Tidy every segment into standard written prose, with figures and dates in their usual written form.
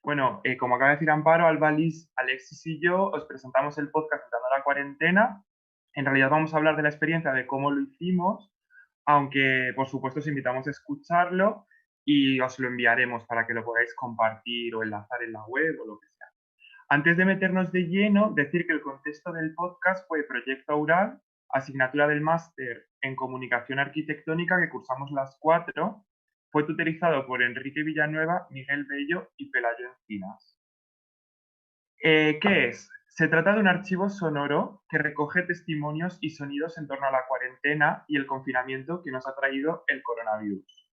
Bueno, como acaba de decir Amparo, Alba, Liz, Alexis y yo os presentamos el podcast Entrando a la Cuarentena. En realidad vamos a hablar de la experiencia, de cómo lo hicimos, aunque por supuesto os invitamos a escucharlo y os lo enviaremos para que lo podáis compartir o enlazar en la web o lo que sea. Antes de meternos de lleno, decir que el contexto del podcast fue Proyecto Aural, asignatura del máster en Comunicación Arquitectónica que cursamos las 4. Fue tutorizado por Enrique Villanueva, Miguel Bello y Pelayo Encinas. ¿Qué es? Se trata de un archivo sonoro que recoge testimonios y sonidos en torno a la cuarentena y el confinamiento que nos ha traído el coronavirus.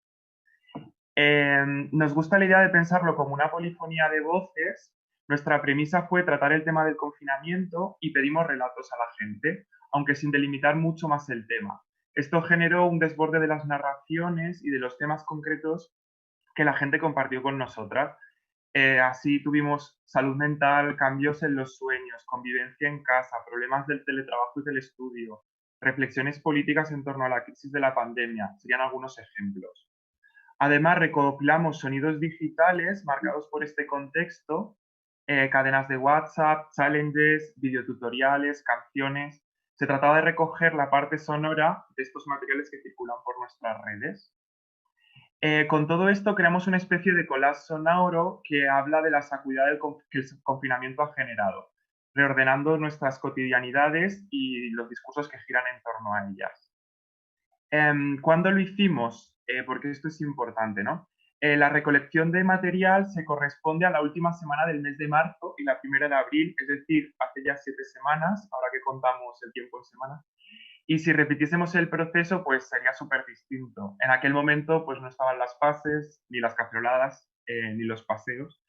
Nos gusta la idea de pensarlo como una polifonía de voces. Nuestra premisa fue tratar el tema del confinamiento y pedimos relatos a la gente, aunque sin delimitar mucho más el tema. Esto generó un desborde de las narraciones y de los temas concretos que la gente compartió con nosotras. Así tuvimos salud mental, cambios en los sueños, convivencia en casa, problemas del teletrabajo y del estudio, reflexiones políticas en torno a la crisis de la pandemia, serían algunos ejemplos. Además, recopilamos sonidos digitales marcados por este contexto, cadenas de WhatsApp, challenges, videotutoriales, canciones. Se trataba de recoger la parte sonora de estos materiales que circulan por nuestras redes. Con todo esto creamos una especie de collage sonoro que habla de la sacudida que el confinamiento ha generado, reordenando nuestras cotidianidades y los discursos que giran en torno a ellas. ¿Cuándo lo hicimos? Porque esto es importante, ¿no? La recolección de material se corresponde a la última semana del mes de marzo y la primera de abril, es decir, hace ya 7 semanas, ahora que contamos el tiempo en semanas. Y si repitiésemos el proceso, pues sería súper distinto. En aquel momento, pues no estaban las pases, ni las caceroladas, ni los paseos.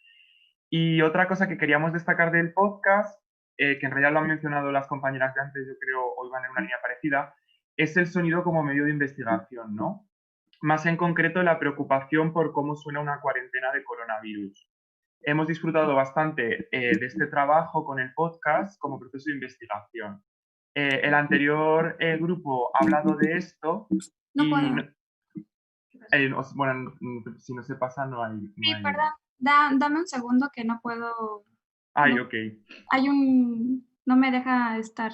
Y otra cosa que queríamos destacar del podcast, que en realidad lo han mencionado las compañeras de antes, yo creo, o iban en una línea parecida, es el sonido como medio de investigación, ¿no? Más en concreto, la preocupación por cómo suena una cuarentena de coronavirus. Hemos disfrutado bastante de este trabajo con el podcast como proceso de investigación. El anterior grupo ha hablado de esto No y, puedo. bueno, si no se pasa no hay... No Sí, hay... perdón. Dame un segundo que no puedo. Ay, No, ok. hay un. No me deja estar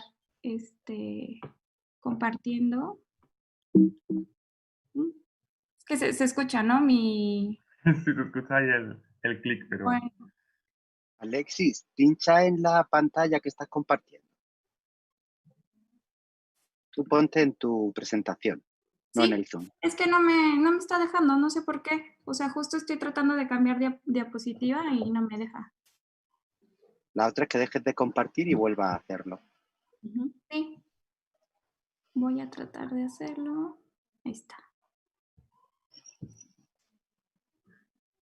compartiendo. Es que se escucha, ¿no? Si se escucha ahí el clic, pero... Bueno, Alexis, pincha en la pantalla que estás compartiendo. Tú ponte en tu presentación, no en sí, el Zoom. es que no me está dejando, no sé por qué. O sea, justo estoy tratando de cambiar diapositiva y no me deja. La otra es que dejes de compartir y vuelva a hacerlo. Sí, voy a tratar de hacerlo. Ahí está.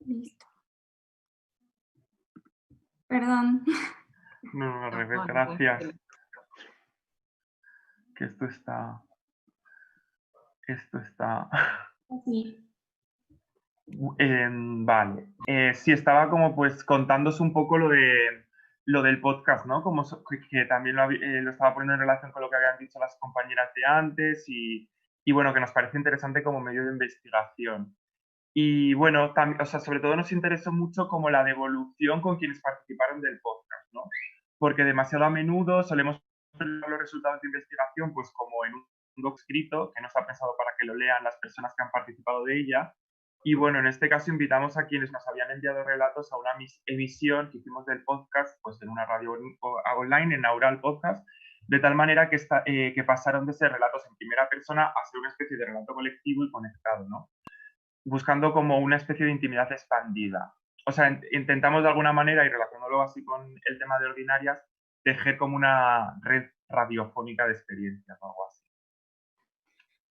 Listo. Perdón. No, al revés, gracias. Que esto está... Sí. Vale. Sí, estaba como pues contándos un poco lo del podcast, ¿no? Como que también lo estaba poniendo en relación con lo que habían dicho las compañeras de antes y bueno, que nos parece interesante como medio de investigación. Y bueno, también, o sea, sobre todo nos interesó mucho como la devolución con quienes participaron del podcast, ¿no? Porque demasiado a menudo solemos ver los resultados de investigación pues como en un doc escrito que nos ha pensado para que lo lean las personas que han participado de ella. Y bueno, en este caso invitamos a quienes nos habían enviado relatos a una emisión que hicimos del podcast pues en una radio online, en Aural Podcast, de tal manera que pasaron de ser relatos en primera persona a ser una especie de relato colectivo y conectado, ¿no? Buscando como una especie de intimidad expandida. O sea, intentamos de alguna manera, y relacionándolo así con el tema de ordinarias, tejer como una red radiofónica de experiencias o algo así.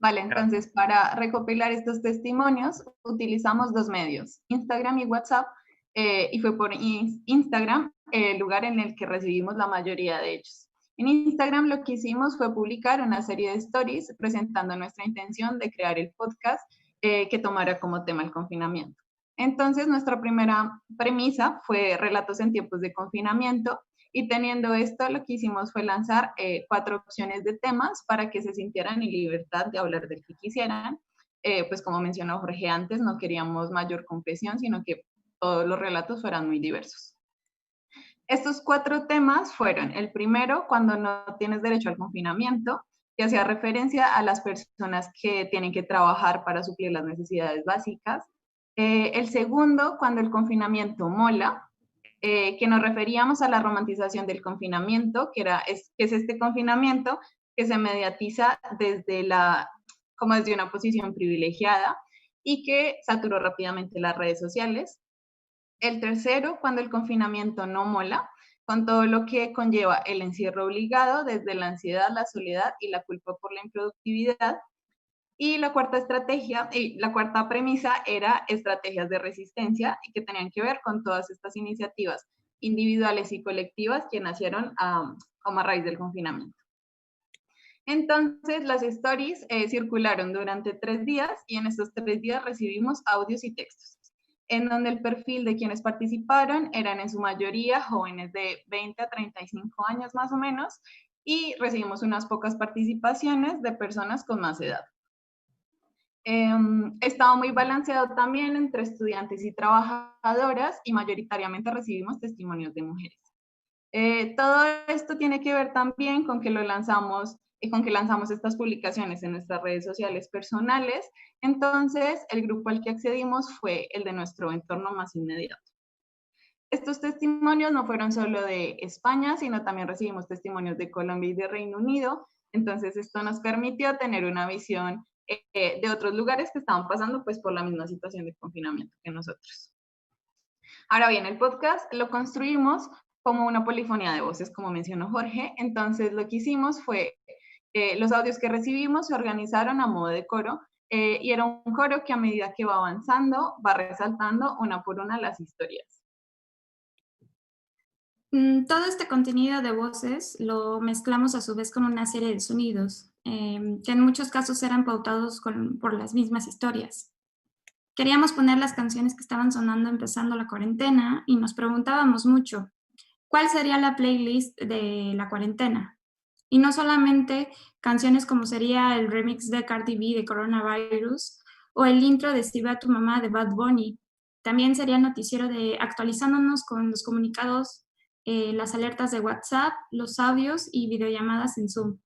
Vale, Gracias. entonces para recopilar estos testimonios utilizamos dos medios, Instagram y WhatsApp, y fue por Instagram el lugar en el que recibimos la mayoría de ellos. En Instagram lo que hicimos fue publicar una serie de stories presentando nuestra intención de crear el podcast que tomara como tema el confinamiento. Entonces nuestra primera premisa fue relatos en tiempos de confinamiento. Y teniendo esto, lo que hicimos fue lanzar 4 opciones de temas para que se sintieran en libertad de hablar del que quisieran. Pues como mencionó Jorge antes, no queríamos mayor compresión, sino que todos los relatos fueran muy diversos. Estos 4 temas fueron: el primero, cuando no tienes derecho al confinamiento, que hacía referencia a las personas que tienen que trabajar para suplir las necesidades básicas. El segundo, cuando el confinamiento mola, que nos referíamos a la romantización del confinamiento, que es este confinamiento que se mediatiza como desde una posición privilegiada y que saturó rápidamente las redes sociales. El tercero, cuando el confinamiento no mola, con todo lo que conlleva el encierro obligado, desde la ansiedad, la soledad y la culpa por la improductividad. Y la cuarta premisa era estrategias de resistencia, y que tenían que ver con todas estas iniciativas individuales y colectivas que nacieron como a raíz del confinamiento. Entonces, las stories circularon durante 3 días, y en estos 3 días recibimos audios y textos, en donde el perfil de quienes participaron eran en su mayoría jóvenes de 20 a 35 años más o menos, y recibimos unas pocas participaciones de personas con más edad. Estaba muy balanceado también entre estudiantes y trabajadoras, y mayoritariamente recibimos testimonios de mujeres. Todo esto tiene que ver también con que lanzamos estas publicaciones en nuestras redes sociales personales. Entonces, el grupo al que accedimos fue el de nuestro entorno más inmediato. Estos testimonios no fueron solo de España, sino también recibimos testimonios de Colombia y de Reino Unido. Entonces, esto nos permitió tener una visión de otros lugares que estaban pasando pues por la misma situación de confinamiento que nosotros. Ahora bien, el podcast lo construimos como una polifonía de voces, como mencionó Jorge. Entonces, lo que hicimos fue, los audios que recibimos se organizaron a modo de coro, y era un coro que a medida que va avanzando, va resaltando una por una las historias. Todo este contenido de voces lo mezclamos a su vez con una serie de sonidos, que en muchos casos eran pautados por las mismas historias. Queríamos poner las canciones que estaban sonando empezando la cuarentena, y nos preguntábamos mucho, ¿cuál sería la playlist de la cuarentena? Y no solamente canciones como sería el remix de Cardi B de Coronavirus o el intro de Estiva a tu mamá de Bad Bunny. También sería el noticiero de actualizándonos con los comunicados, las alertas de WhatsApp, los audios y videollamadas en Zoom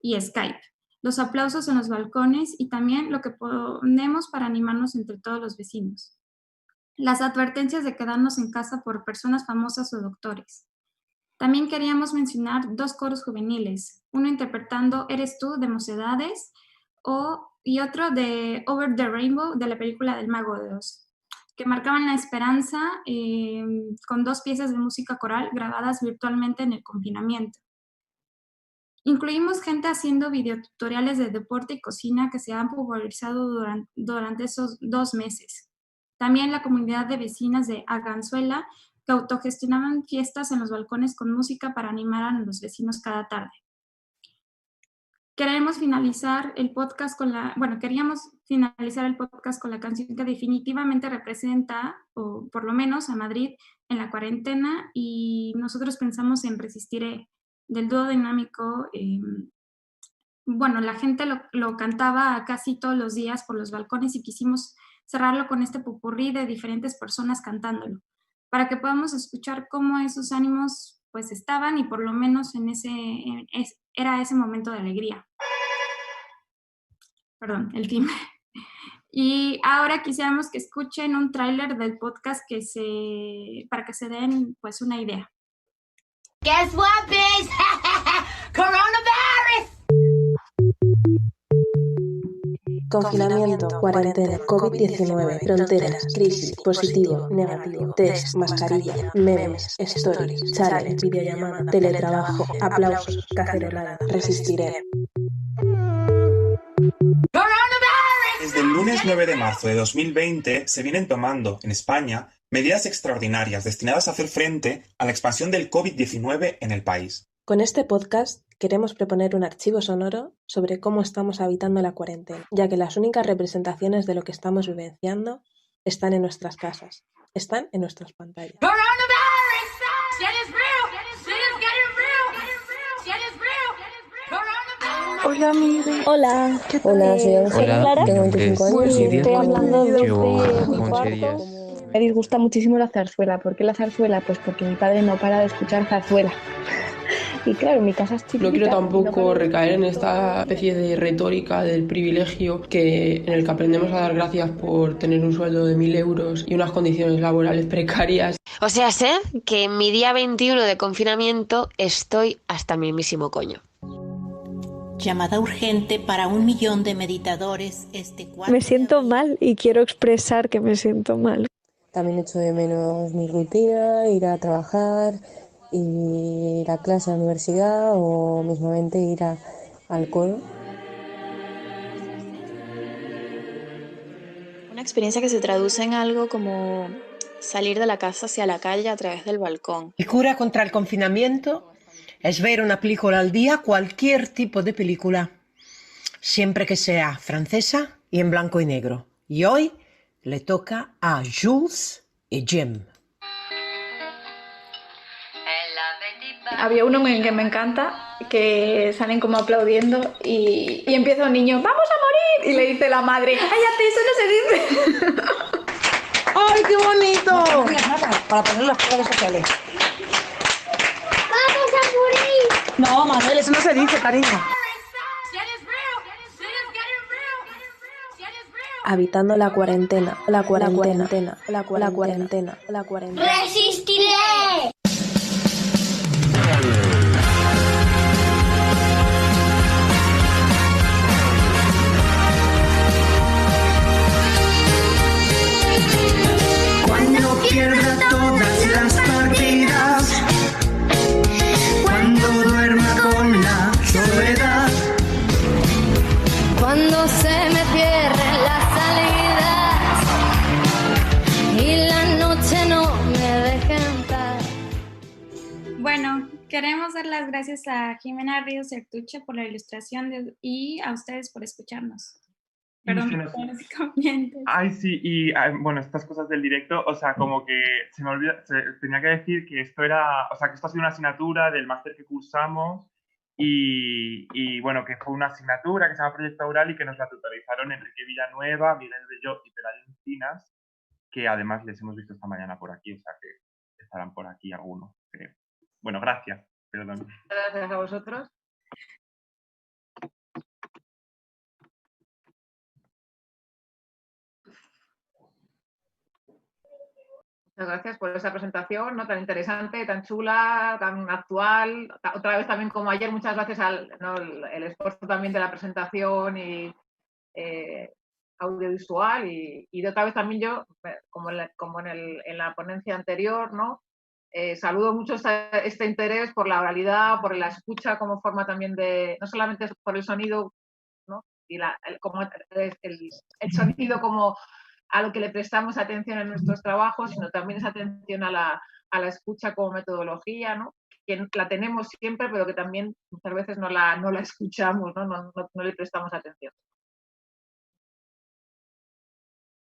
y Skype, los aplausos en los balcones y también lo que ponemos para animarnos entre todos los vecinos. Las advertencias de quedarnos en casa por personas famosas o doctores. También queríamos mencionar 2 coros juveniles, uno interpretando Eres tú de Mocedades y otro de Over the Rainbow de la película del Mago de Oz, que marcaban la esperanza con 2 piezas de música coral grabadas virtualmente en el confinamiento. Incluimos gente haciendo videotutoriales de deporte y cocina que se han popularizado durante esos 2 meses. También la comunidad de vecinas de Arganzuela, que autogestionaban fiestas en los balcones con música para animar a los vecinos cada tarde. Queríamos finalizar el podcast con la canción que definitivamente representa, o por lo menos a Madrid en la cuarentena, y nosotros pensamos en Resistiré, del dúo dinámico. La gente lo cantaba casi todos los días por los balcones, y quisimos cerrarlo con este popurrí de diferentes personas cantándolo, para que podamos escuchar cómo esos ánimos pues estaban, y por lo menos era ese momento de alegría. Perdón, el timbre. Y ahora quisiéramos que escuchen un tráiler del podcast para que se den pues una idea. Guess what, bitch? Coronavirus. Confinamiento, cuarentena, COVID-19, fronteras, crisis, positivo, negativo, test, mascarilla, memes, stories, challenge, videollamada, teletrabajo, aplausos, cacerolada. Resistiré. Desde el lunes 9 de marzo de 2020 se vienen tomando en España medidas extraordinarias destinadas a hacer frente a la expansión del COVID-19 en el país. Con este podcast queremos proponer un archivo sonoro sobre cómo estamos habitando la cuarentena, ya que las únicas representaciones de lo que estamos vivenciando están en nuestras casas, están en nuestras pantallas. Hola, Miguel. Hola. ¿Qué tal? Hola, soy Ángela Clara. Hola, Tengo 25 años y estoy hablando desde mi cuarto. Me disgusta muchísimo la zarzuela. ¿Por qué la zarzuela? Pues porque mi padre no para de escuchar zarzuela. Y claro, mi casa es chiquitita. No quiero y tampoco no recaer en esta especie de retórica del privilegio en el que aprendemos a dar gracias por tener un sueldo de 1.000 euros y unas condiciones laborales precarias. O sea, sé que en mi día 21 de confinamiento estoy hasta el mismísimo coño. Llamada urgente para 1 millón de meditadores este 4 Me siento mal y quiero expresar que me siento mal. También echo de menos mi rutina, ir a trabajar, ir a clase a la universidad o mismamente ir al coro. Una experiencia que se traduce en algo como salir de la casa hacia la calle a través del balcón. Mi cura contra el confinamiento es ver una película al día, cualquier tipo de película, siempre que sea francesa y en blanco y negro. Y hoy le toca a Jules y Jim. Había uno que me encanta, que salen como aplaudiendo y empieza un niño, ¡vamos a morir! Y le dice la madre, ¡cállate, eso no se dice! ¡Ay, qué bonito! Para poner las redes sociales. ¡Vamos a morir! No, Manuel, eso no se dice, cariño. Habitando la cuarentena, la cuarentena, la cuarentena. ¡Resistiré! Cuando pierda todas las partidas, cuando duerma con la soledad, Cuando se me cierren las salidas y la noche no me deje en paz. Bueno, queremos dar las gracias a Jimena Ríos Certuche por la ilustración y a ustedes por escucharnos. Perdón por todos los inconvenientes. Ay, sí, y bueno, estas cosas del directo, o sea, como que se me olvida, tenía que decir que esto era, o sea, que esto ha sido una asignatura del máster que cursamos y bueno, que fue una asignatura que se llama Proyecto Oral y que nos la tutorizaron Enrique Villanueva, Miguel Belló y Pelayo Encinas, que además les hemos visto esta mañana por aquí, o sea, que estarán por aquí algunos, creo. Bueno, gracias, perdón. Gracias a vosotros. Muchas gracias por esa presentación, ¿no? Tan interesante, tan chula, tan actual. Otra vez también como ayer, muchas gracias el esfuerzo también de la presentación y audiovisual y de otra vez también yo, como en la ponencia anterior, ¿no? Saludo mucho este interés por la oralidad, por la escucha como forma también de, no solamente por el sonido, ¿no? Y el sonido como a lo que le prestamos atención en nuestros trabajos, sino también esa atención a la escucha como metodología, ¿no? Que la tenemos siempre, pero que también muchas veces no la escuchamos, ¿no? No le prestamos atención.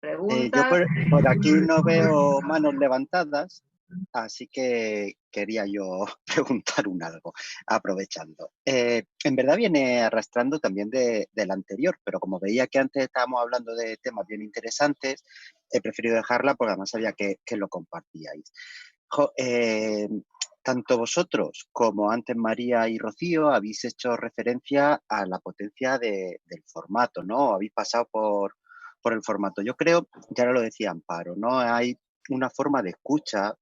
Yo por aquí no veo manos levantadas, así que quería yo preguntar algo, aprovechando. En verdad viene arrastrando también del anterior, pero como veía que antes estábamos hablando de temas bien interesantes, he preferido dejarla porque además sabía que lo compartíais. Tanto vosotros como antes María y Rocío habéis hecho referencia a la potencia del formato, ¿no? Habéis pasado por el formato. Yo creo, ya lo decía Amparo, ¿no? Hay una forma de escucha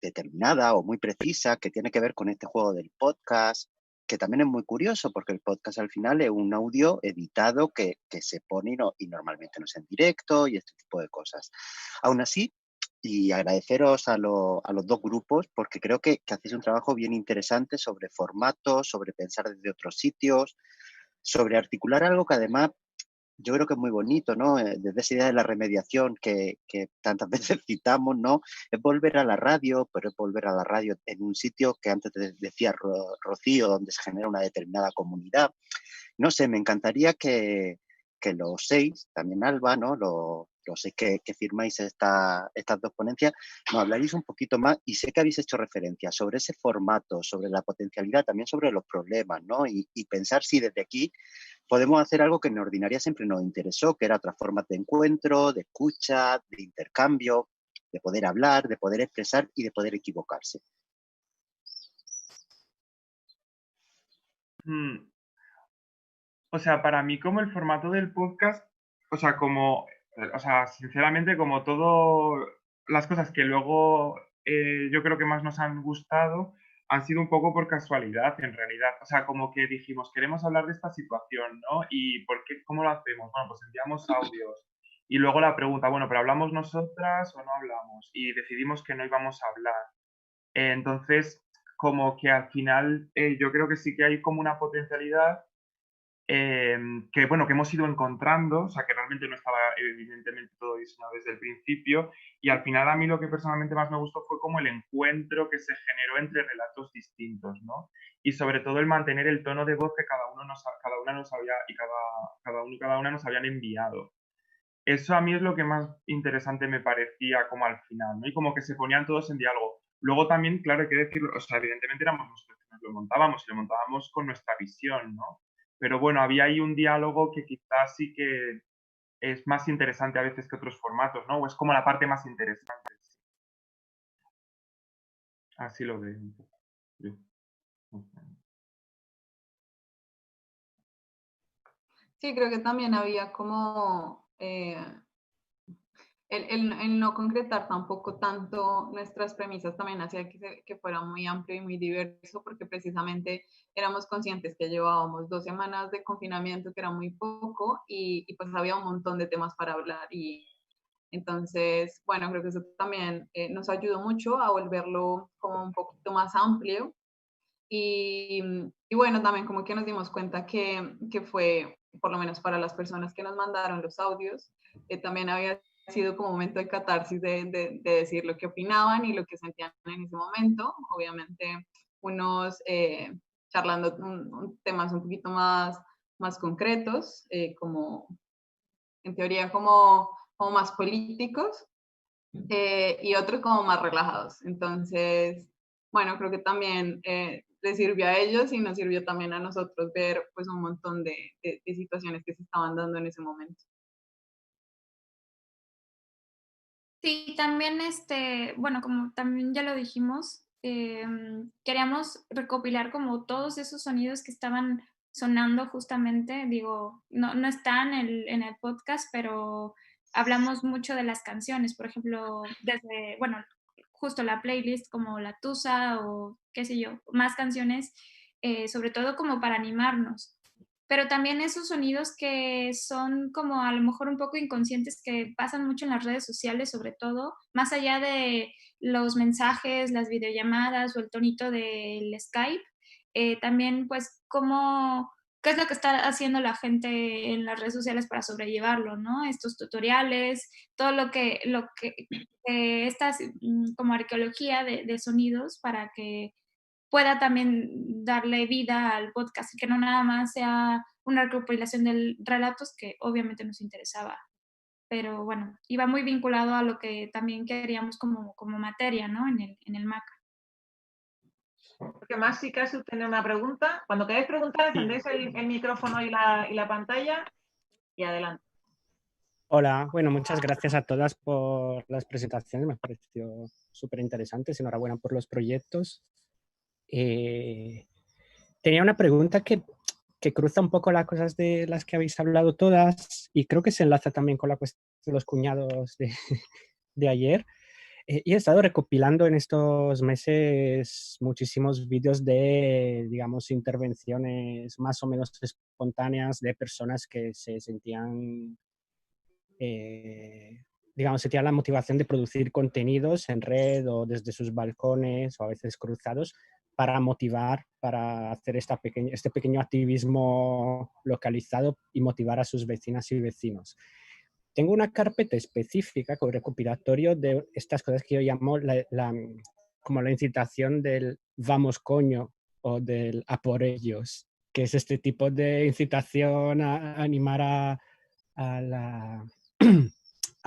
determinada o muy precisa que tiene que ver con este juego del podcast, que también es muy curioso porque el podcast al final es un audio editado que se pone y normalmente no es en directo y este tipo de cosas. Aún así, y agradeceros a los dos grupos porque creo que hacéis un trabajo bien interesante sobre formatos, sobre pensar desde otros sitios, sobre articular algo que además yo creo que es muy bonito, ¿no? Desde esa idea de la remediación que tantas veces citamos, ¿no? Es volver a la radio, pero es volver a la radio en un sitio que antes decía Rocío, donde se genera una determinada comunidad. No sé, me encantaría que los seis, también Alba, ¿no? Los seis que firmáis estas dos ponencias, nos hablaréis un poquito más, y sé que habéis hecho referencia sobre ese formato, sobre la potencialidad, también sobre los problemas, ¿no? Y pensar si desde aquí podemos hacer algo que en Ordinaria siempre nos interesó, que era otras formas de encuentro, de escucha, de intercambio, de poder hablar, de poder expresar y de poder equivocarse. O sea, para mí como el formato del podcast, sinceramente como todo las cosas que luego yo creo que más nos han gustado han sido un poco por casualidad en realidad. O sea, como que dijimos, queremos hablar de esta situación, ¿no? ¿Y por qué, cómo lo hacemos? Bueno, pues enviamos audios. Y luego la pregunta, bueno, ¿pero hablamos nosotras o no hablamos? Y decidimos que no íbamos a hablar. Entonces, como que al final yo creo que sí que hay como una potencialidad que hemos ido encontrando, o sea, que realmente no estaba evidentemente todo diseñado desde el principio, y al final a mí lo que personalmente más me gustó fue como el encuentro que se generó entre relatos distintos, ¿no? Y sobre todo el mantener el tono de voz que cada una nos había, y cada uno y cada una nos habían enviado. Eso a mí es lo que más interesante me parecía como al final, ¿no? Y como que se ponían todos en diálogo. Luego también, claro, hay que decirlo, o sea, evidentemente éramos nosotros que nos lo montábamos y lo montábamos con nuestra visión, ¿no? Pero bueno, había ahí un diálogo que quizás sí que es más interesante a veces que otros formatos, ¿no? O es como la parte más interesante. Así lo veo un poco. Sí, creo que también había como el no concretar tampoco tanto nuestras premisas también hacía que fuera muy amplio y muy diverso, porque precisamente éramos conscientes que llevábamos 2 semanas de confinamiento, que era muy poco, y pues había un montón de temas para hablar. Y entonces, bueno, creo que eso también nos ayudó mucho a volverlo como un poquito más amplio. Y bueno, también como que nos dimos cuenta que fue, por lo menos para las personas que nos mandaron los audios, también había sido como un momento de catarsis de decir lo que opinaban y lo que sentían en ese momento. Obviamente, unos charlando temas un poquito más concretos, como en teoría como más políticos, y otros como más relajados. Entonces, bueno, creo que también les sirvió a ellos y nos sirvió también a nosotros ver pues un montón de situaciones que se estaban dando en ese momento. Sí, también, bueno, como también ya lo dijimos, queríamos recopilar como todos esos sonidos que estaban sonando justamente, digo, no están en el podcast, pero hablamos mucho de las canciones, por ejemplo, desde, bueno, justo la playlist como La Tusa o qué sé yo, más canciones, sobre todo como para animarnos. Pero también esos sonidos que son como a lo mejor un poco inconscientes, que pasan mucho en las redes sociales, sobre todo, más allá de los mensajes, las videollamadas o el tonito del Skype, también pues qué es lo que está haciendo la gente en las redes sociales para sobrellevarlo, ¿no? Estos tutoriales, todo lo que estas como arqueología de sonidos para que pueda también darle vida al podcast y que no nada más sea una recopilación de relatos que obviamente nos interesaba. Pero bueno, iba muy vinculado a lo que también queríamos como materia, ¿no? En el MAC. Porque más si Casu tiene una pregunta. Cuando queráis preguntar, encendéis el micrófono y la pantalla y adelante. Hola, bueno, muchas gracias a todas por las presentaciones, me pareció súper interesantes, enhorabuena por los proyectos. Tenía una pregunta que cruza un poco las cosas de las que habéis hablado todas y creo que se enlaza también con la cuestión de los cuñados de ayer. Y he estado recopilando en estos meses muchísimos vídeos de, digamos, intervenciones más o menos espontáneas de personas que se sentían, digamos, sentían la motivación de producir contenidos en red o desde sus balcones o a veces cruzados para motivar, para hacer este pequeño activismo localizado y motivar a sus vecinas y vecinos. Tengo una carpeta específica con recopilatorio de estas cosas que yo llamo como la incitación del vamos coño o del a por ellos, que es este tipo de incitación a animar a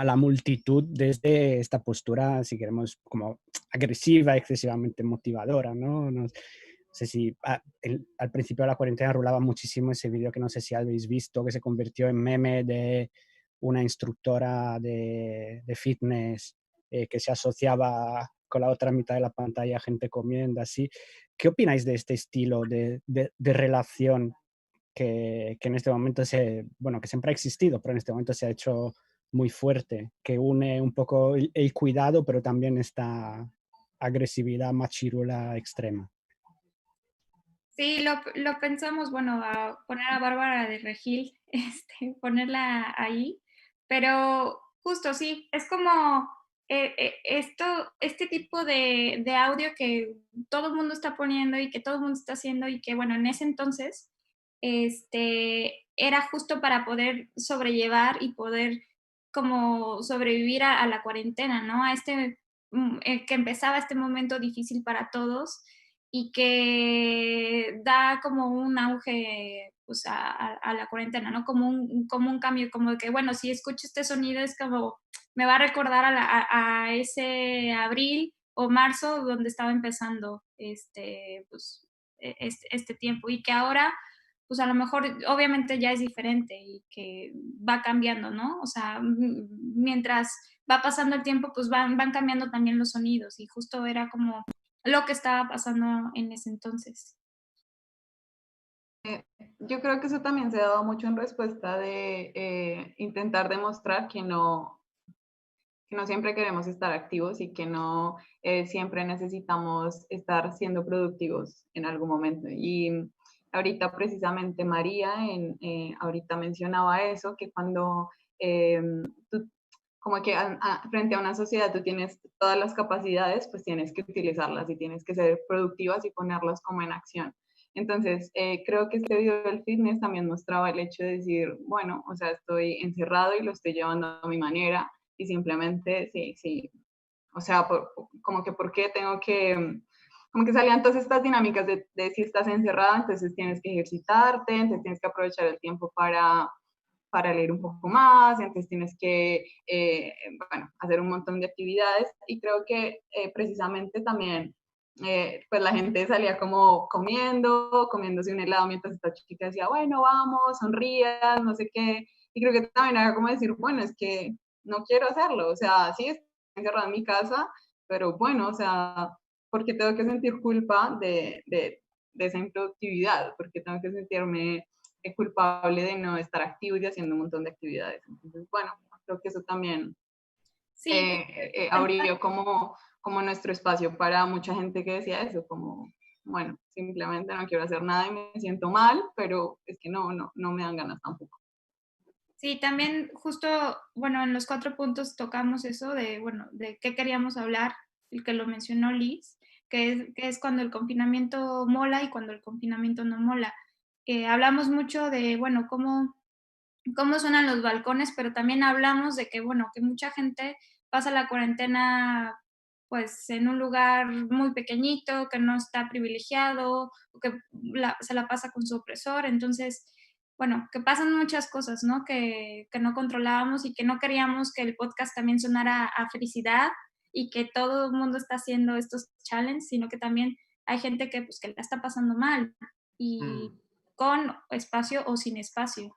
la multitud desde esta postura, si queremos, como agresiva, excesivamente motivadora, ¿no? sé si al principio de la cuarentena rulaba muchísimo ese vídeo que no sé si habéis visto, que se convirtió en meme de una instructora de fitness que se asociaba con la otra mitad de la pantalla, gente comiendo así. ¿Qué opináis de este estilo de relación que en este momento que siempre ha existido, pero en este momento se ha hecho muy fuerte, que une un poco el cuidado, pero también esta agresividad machirula extrema? Sí, lo pensamos, bueno, a poner a Bárbara de Regil, ponerla ahí, pero justo sí, es como este tipo de audio que todo el mundo está poniendo y que todo el mundo está haciendo y que, bueno, en ese entonces era justo para poder sobrellevar y poder como sobrevivir a la cuarentena, ¿no? Que empezaba este momento difícil para todos y que da como un auge pues, a la cuarentena, ¿no? Como un cambio, como que, bueno, si escucho este sonido es como, me va a recordar a ese abril o marzo donde estaba empezando pues, este tiempo y que ahora pues a lo mejor obviamente ya es diferente y que va cambiando, ¿no? O sea, mientras va pasando el tiempo, pues van cambiando también los sonidos y justo era como lo que estaba pasando en ese entonces. Yo creo que eso también se ha dado mucho en respuesta de intentar demostrar que no siempre queremos estar activos y que no siempre necesitamos estar siendo productivos en algún momento. Y ahorita precisamente María ahorita mencionaba eso, que cuando tú, como que frente a una sociedad tú tienes todas las capacidades, pues tienes que utilizarlas y tienes que ser productivas y ponerlas como en acción. Entonces, creo que este video del fitness también mostraba el hecho de decir, bueno, o sea, estoy encerrado y lo estoy llevando a mi manera y simplemente, sí, o sea, como que por qué tengo que, como que salían todas estas dinámicas de si estás encerrado, entonces tienes que ejercitarte, entonces tienes que aprovechar el tiempo para leer un poco más, entonces tienes que, bueno, hacer un montón de actividades y creo que precisamente también pues la gente salía como comiéndose un helado mientras esta chica decía, bueno, vamos, sonrías, no sé qué, y creo que también era como decir, bueno, es que no quiero hacerlo, o sea, sí estoy encerrada en mi casa, pero bueno, o sea, ¿por qué tengo que sentir culpa de esa improductividad? ¿Por qué tengo que sentirme culpable de no estar activo y haciendo un montón de actividades? Entonces, bueno, creo que eso también abrió como nuestro espacio para mucha gente que decía eso, como, bueno, simplemente no quiero hacer nada y me siento mal, pero es que no me dan ganas tampoco. Sí, también justo, bueno, en los 4 puntos tocamos eso de, bueno, de qué queríamos hablar, el que lo mencionó Liz, que es cuando el confinamiento mola y cuando el confinamiento no mola. Hablamos mucho de, bueno, cómo suenan los balcones, pero también hablamos de que, bueno, que mucha gente pasa la cuarentena pues en un lugar muy pequeñito, que no está privilegiado, o que se la pasa con su opresor, entonces, bueno, que pasan muchas cosas, ¿no? Que no controlábamos y que no queríamos que el podcast también sonara a felicidad y que todo el mundo está haciendo estos challenges, sino que también hay gente que, pues, que la está pasando mal y con espacio o sin espacio.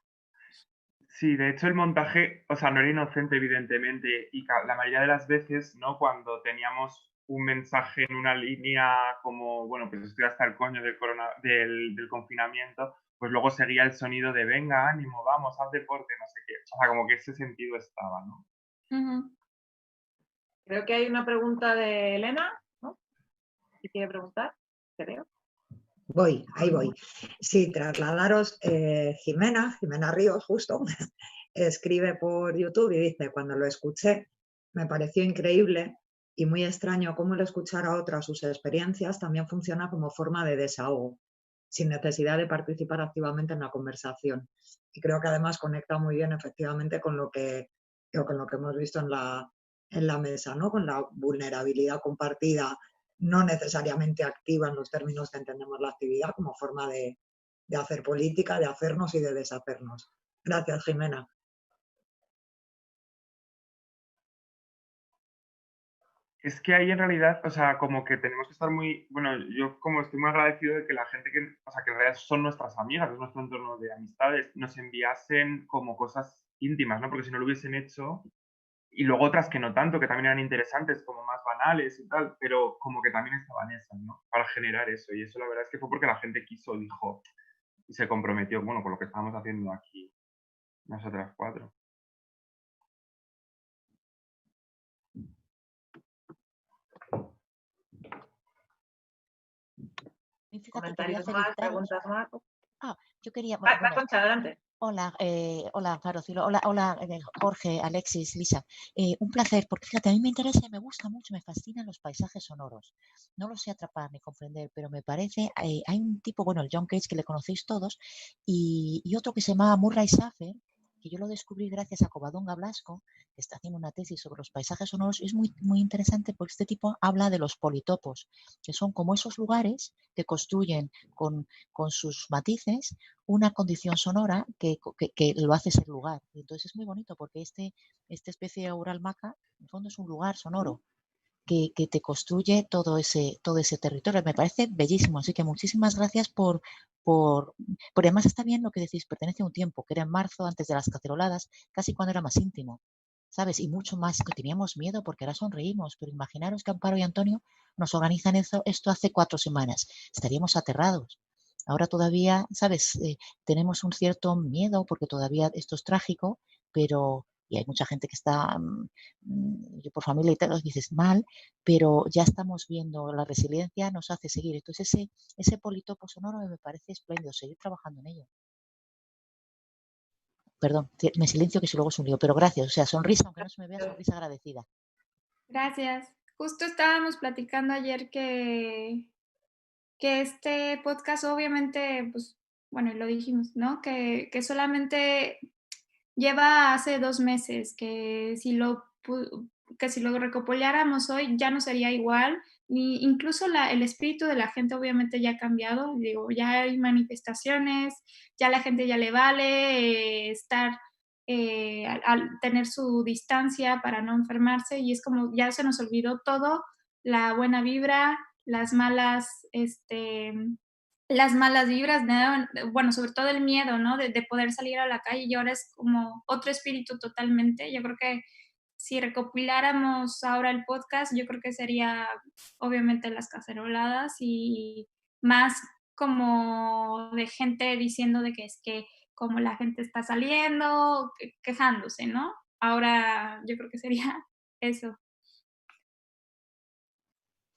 Sí, de hecho el montaje, o sea, no era inocente evidentemente y la mayoría de las veces, ¿no? Cuando teníamos un mensaje en una línea como, bueno, pues estoy hasta el coño del confinamiento, pues luego seguía el sonido de venga, ánimo, vamos, haz deporte, no sé qué. O sea, como que ese sentido estaba, ¿no? Creo que hay una pregunta de Elena, ¿no? ¿Qué quiere preguntar? Creo. Ahí voy. Sí, trasladaros, Jimena Ríos, justo, escribe por YouTube y dice, cuando lo escuché, me pareció increíble y muy extraño cómo el escuchar a otras sus experiencias también funciona como forma de desahogo, sin necesidad de participar activamente en la conversación. Y creo que además conecta muy bien efectivamente con lo que hemos visto en la mesa, ¿no? Con la vulnerabilidad compartida, no necesariamente activa en los términos que entendemos la actividad, como forma de hacer política, de hacernos y de deshacernos. Gracias, Jimena. Es que ahí en realidad, o sea, como que tenemos que estar muy, bueno, yo como estoy muy agradecido de que la gente que, o sea, que en realidad son nuestras amigas, es nuestro entorno de amistades, nos enviasen como cosas íntimas, ¿no? Porque si no lo hubiesen hecho, y luego otras que no tanto, que también eran interesantes, como más banales y tal, pero como que también estaban esas, ¿no? Para generar eso, y eso la verdad es que fue porque la gente quiso, dijo, y se comprometió, bueno, con lo que estábamos haciendo aquí, nosotras 4. Fíjate, quería Comentarios más, felicitaros. preguntas más. Yo quería. Va, Bueno, Concha, adelante. hola, hola, Farocilo. Hola, Jorge, Alexis, Lisa. Un placer, porque fíjate, a mí me interesa y me gusta mucho, me fascinan los paisajes sonoros. No los sé atrapar ni comprender, pero me parece. Hay un tipo, bueno, el John Cage, que le conocéis todos, y otro que se llama Murray Schafer, que yo lo descubrí gracias a Covadonga Blasco, que está haciendo una tesis sobre los paisajes sonoros. Es muy, muy interesante porque este tipo habla de los politopos, que son como esos lugares que construyen con sus matices una condición sonora que lo hace ser lugar. Y entonces es muy bonito porque esta especie de Ural Maca, en el fondo, es un lugar sonoro que te construye todo ese territorio. Me parece bellísimo, así que muchísimas gracias por además está bien lo que decís, pertenece a un tiempo, que era en marzo, antes de las caceroladas, casi cuando era más íntimo, ¿sabes? Y mucho más, que teníamos miedo porque ahora sonreímos, pero imaginaros que Amparo y Antonio nos organizan esto hace 4 semanas, estaríamos aterrados. Ahora todavía, ¿sabes? Tenemos un cierto miedo porque todavía esto es trágico, pero y hay mucha gente que está, yo por familia y tal, dices mal, pero ya estamos viendo la resiliencia nos hace seguir. Entonces ese politopo sonoro me parece espléndido, seguir trabajando en ello. Perdón, me silencio que si luego es un lío, pero gracias, o sea, sonrisa, aunque no se me vea, sonrisa agradecida. Gracias. Justo estábamos platicando ayer que este podcast obviamente, pues, bueno, lo dijimos, ¿no? Que solamente lleva hace 2 meses, que si lo recopiláramos hoy ya no sería igual, ni incluso el espíritu de la gente obviamente ya ha cambiado, digo, ya hay manifestaciones, ya la gente ya le vale estar, al tener su distancia para no enfermarse, y es como ya se nos olvidó todo, la buena vibra, las malas vibras, ¿no? Bueno, sobre todo el miedo, ¿no? De poder salir a la calle, y ahora es como otro espíritu totalmente. Yo creo que si recopiláramos ahora el podcast, yo creo que sería obviamente las caceroladas y más como de gente diciendo de que es que como la gente está saliendo, quejándose, ¿no? Ahora yo creo que sería eso.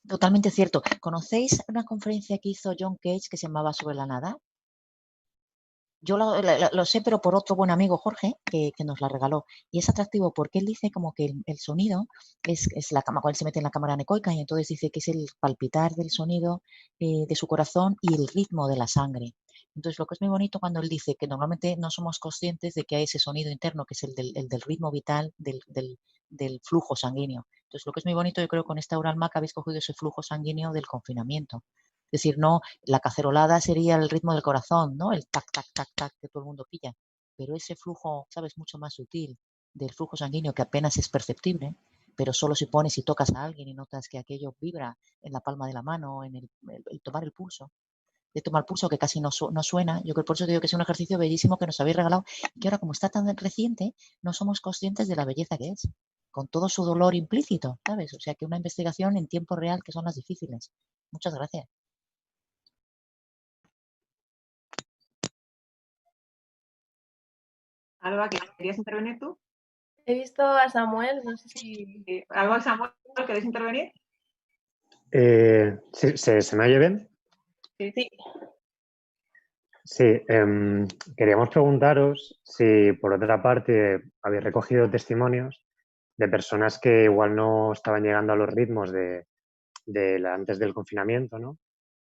Totalmente cierto. ¿Conocéis una conferencia que hizo John Cage que se llamaba Sobre la nada? Yo lo sé, pero por otro buen amigo, Jorge, que nos la regaló. Y es atractivo porque él dice como que el sonido es la cama, cuando él se mete en la cámara anecoica, y entonces dice que es el palpitar del sonido de su corazón y el ritmo de la sangre. Entonces, lo que es muy bonito cuando él dice que normalmente no somos conscientes de que hay ese sonido interno, que es el del ritmo vital, del flujo sanguíneo. Entonces, lo que es muy bonito, yo creo, con esta Ural Maca habéis cogido ese flujo sanguíneo del confinamiento. Es decir, no, la cacerolada sería el ritmo del corazón, ¿no? El tac, tac, tac, tac que todo el mundo pilla. Pero ese flujo, ¿sabes? Mucho más sutil del flujo sanguíneo que apenas es perceptible, pero solo si pones y tocas a alguien y notas que aquello vibra en la palma de la mano, en el tomar el pulso. De tomar pulso que casi no suena. Yo creo por eso digo que es un ejercicio bellísimo que nos habéis regalado y que ahora, como está tan reciente, no somos conscientes de la belleza que es, con todo su dolor implícito, ¿sabes? O sea, que una investigación en tiempo real, que son las difíciles. Muchas gracias. Alba, ¿querías intervenir tú? He visto a Samuel, no sé si... Alba, Samuel, ¿queréis intervenir? Sí, ¿se me oye bien? Sí. Sí, queríamos preguntaros si por otra parte habéis recogido testimonios de personas que igual no estaban llegando a los ritmos de antes del confinamiento, ¿no?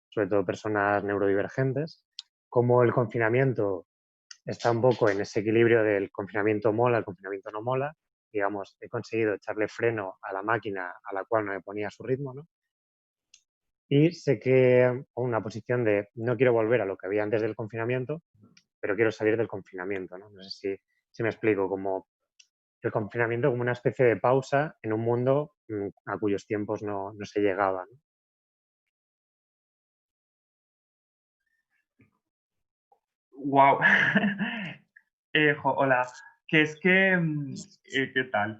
Sobre todo personas neurodivergentes, cómo el confinamiento está un poco en ese equilibrio del confinamiento mola, el confinamiento no mola. Digamos, he conseguido echarle freno a la máquina a la cual no me ponía a su ritmo, ¿no? Y sé que una posición de no quiero volver a lo que había antes del confinamiento, pero quiero salir del confinamiento, ¿no? No sé si me explico, como el confinamiento como una especie de pausa en un mundo a cuyos tiempos no se llegaba, ¿no? Wow. Hola. Que es que, ¿qué tal?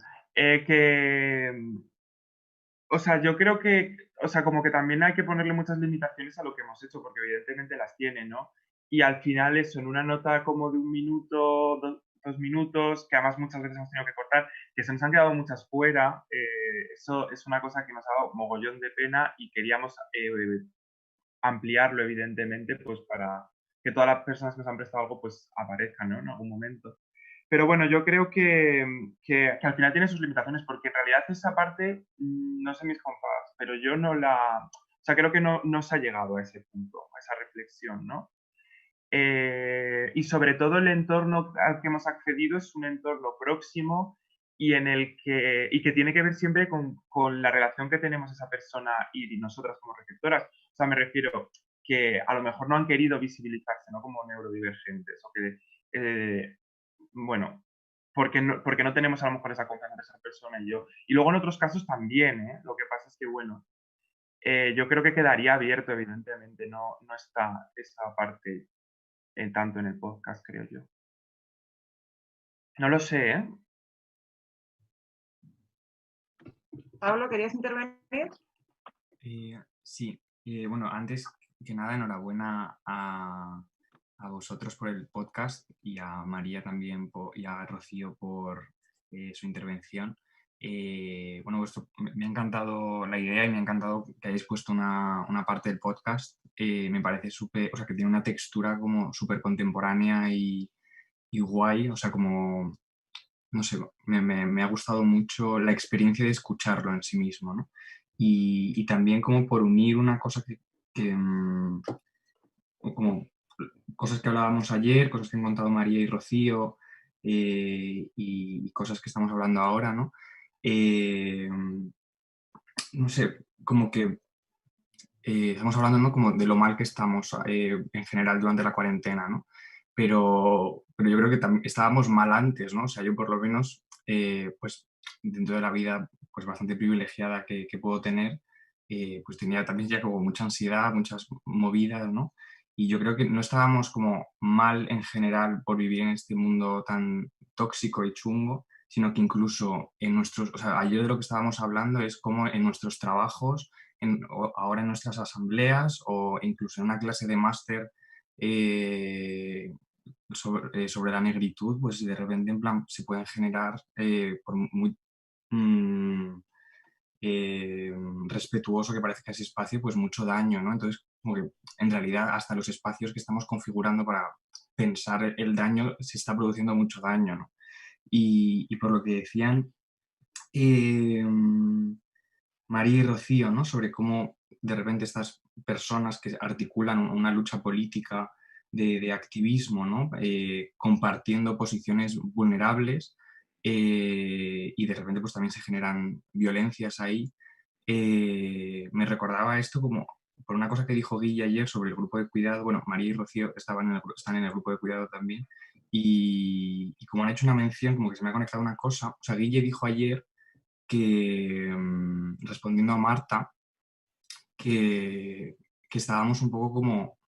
O sea, yo creo que, o sea, como que también hay que ponerle muchas limitaciones a lo que hemos hecho, porque evidentemente las tiene, ¿no? Y al final eso, en una nota como de 1 minuto, 2 minutos, que además muchas veces hemos tenido que cortar, que se nos han quedado muchas fuera, eso es una cosa que nos ha dado mogollón de pena y queríamos ampliarlo, evidentemente, pues para que todas las personas que nos han prestado algo, pues aparezcan, ¿no? En algún momento. Pero bueno, yo creo que al final tiene sus limitaciones, porque en realidad esa parte, no sé mis compas, pero yo no la... O sea, creo que no se ha llegado a ese punto, a esa reflexión, ¿no? Y sobre todo el entorno al que hemos accedido es un entorno próximo y que tiene que ver siempre con la relación que tenemos esa persona y nosotras como receptoras. O sea, me refiero que a lo mejor no han querido visibilizarse, ¿no? Como neurodivergentes o que... bueno, porque no tenemos a lo mejor esa confianza de esa persona y yo. Y luego en otros casos también, ¿eh? Lo que pasa es que, bueno, yo creo que quedaría abierto, evidentemente, no está esa parte tanto en el podcast, creo yo. No lo sé, ¿eh? Pablo, ¿querías intervenir? Sí, bueno, antes que nada, enhorabuena a vosotros por el podcast y a María también y a Rocío por su intervención. Bueno, me ha encantado la idea y me ha encantado que hayáis puesto una parte del podcast. Me parece súper, o sea, que tiene una textura como súper contemporánea y guay, o sea, como, no sé, me ha gustado mucho la experiencia de escucharlo en sí mismo, ¿no? Y también como por unir una cosa como cosas que hablábamos ayer, cosas que han contado María y Rocío y cosas que estamos hablando ahora, ¿no? No sé, como que estamos hablando, ¿no? Como de lo mal que estamos en general durante la cuarentena, ¿no? Pero yo creo que también estábamos mal antes, ¿no? O sea, yo por lo menos, pues dentro de la vida pues bastante privilegiada que puedo tener, pues tenía también ya como mucha ansiedad, muchas movidas, ¿no? Y yo creo que no estábamos como mal en general por vivir en este mundo tan tóxico y chungo, sino que incluso en nuestros, o sea, ayer de lo que estábamos hablando es como en nuestros trabajos, ahora en nuestras asambleas o incluso en una clase de máster sobre la negritud, pues de repente en plan se pueden generar por muy respetuoso que parezca ese espacio, pues mucho daño, ¿no? Entonces, como que en realidad hasta los espacios que estamos configurando para pensar el daño, se está produciendo mucho daño, ¿no? Y por lo que decían María y Rocío, ¿no? Sobre cómo de repente estas personas que articulan una lucha política de activismo, ¿no? Compartiendo posiciones vulnerables y de repente pues también se generan violencias ahí. Me recordaba esto como por una cosa que dijo Guille ayer sobre el grupo de cuidado. Bueno, María y Rocío están en el grupo de cuidado también y como han hecho una mención, como que se me ha conectado una cosa. O sea, Guille dijo ayer que, respondiendo a Marta, que estábamos un poco como, o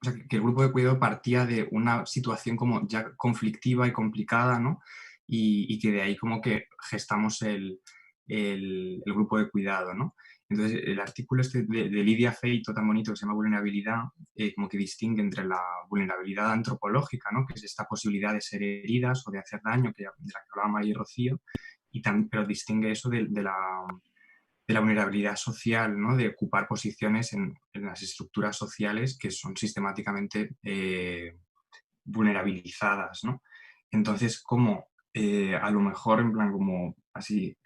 sea, que el grupo de cuidado partía de una situación como ya conflictiva y complicada, ¿no? Y que de ahí como que gestamos el grupo de cuidado, ¿no? Entonces, el artículo este de Lidia Feito, tan bonito, que se llama Vulnerabilidad, como que distingue entre la vulnerabilidad antropológica, ¿no? Que es esta posibilidad de ser heridas o de hacer daño, de la que hablaba María y Rocío, pero distingue eso de la vulnerabilidad social, ¿no? De ocupar posiciones en las estructuras sociales que son sistemáticamente vulnerabilizadas, ¿no? Entonces, como a lo mejor, en plan, como así,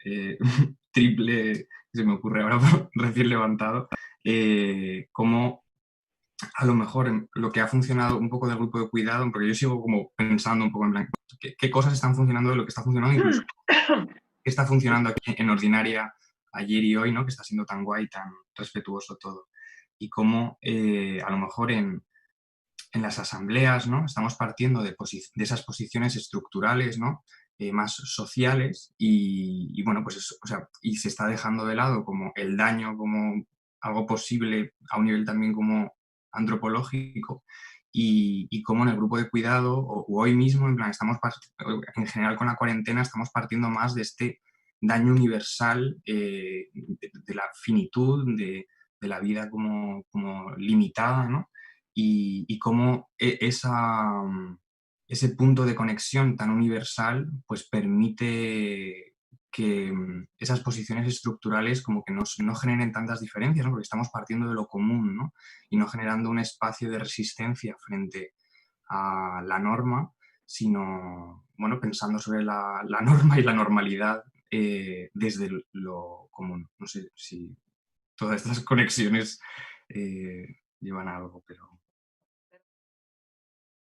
triple, se me ocurre ahora recién levantado, como a lo mejor lo que ha funcionado un poco del grupo de cuidado, porque yo sigo como pensando un poco en plan, ¿qué cosas están funcionando de lo que está funcionando incluso? ¿Qué está funcionando aquí en Ordinaria ayer y hoy, ¿no? Que está siendo tan guay, tan respetuoso todo. Y cómo a lo mejor en las asambleas, ¿no? Estamos partiendo de esas posiciones estructurales, ¿no? más sociales y bueno, pues eso, o sea, y se está dejando de lado como el daño como algo posible a un nivel también como antropológico y como en el grupo de cuidado o hoy mismo, en plan, en general con la cuarentena estamos partiendo más de este daño universal de la finitud, de la vida como limitada, ¿no? Y cómo ese punto de conexión tan universal pues permite que esas posiciones estructurales como que no generen tantas diferencias, ¿no? Porque estamos partiendo de lo común, ¿no? Y no generando un espacio de resistencia frente a la norma, sino bueno, pensando sobre la norma y la normalidad desde lo común. No sé si todas estas conexiones llevan a algo, pero...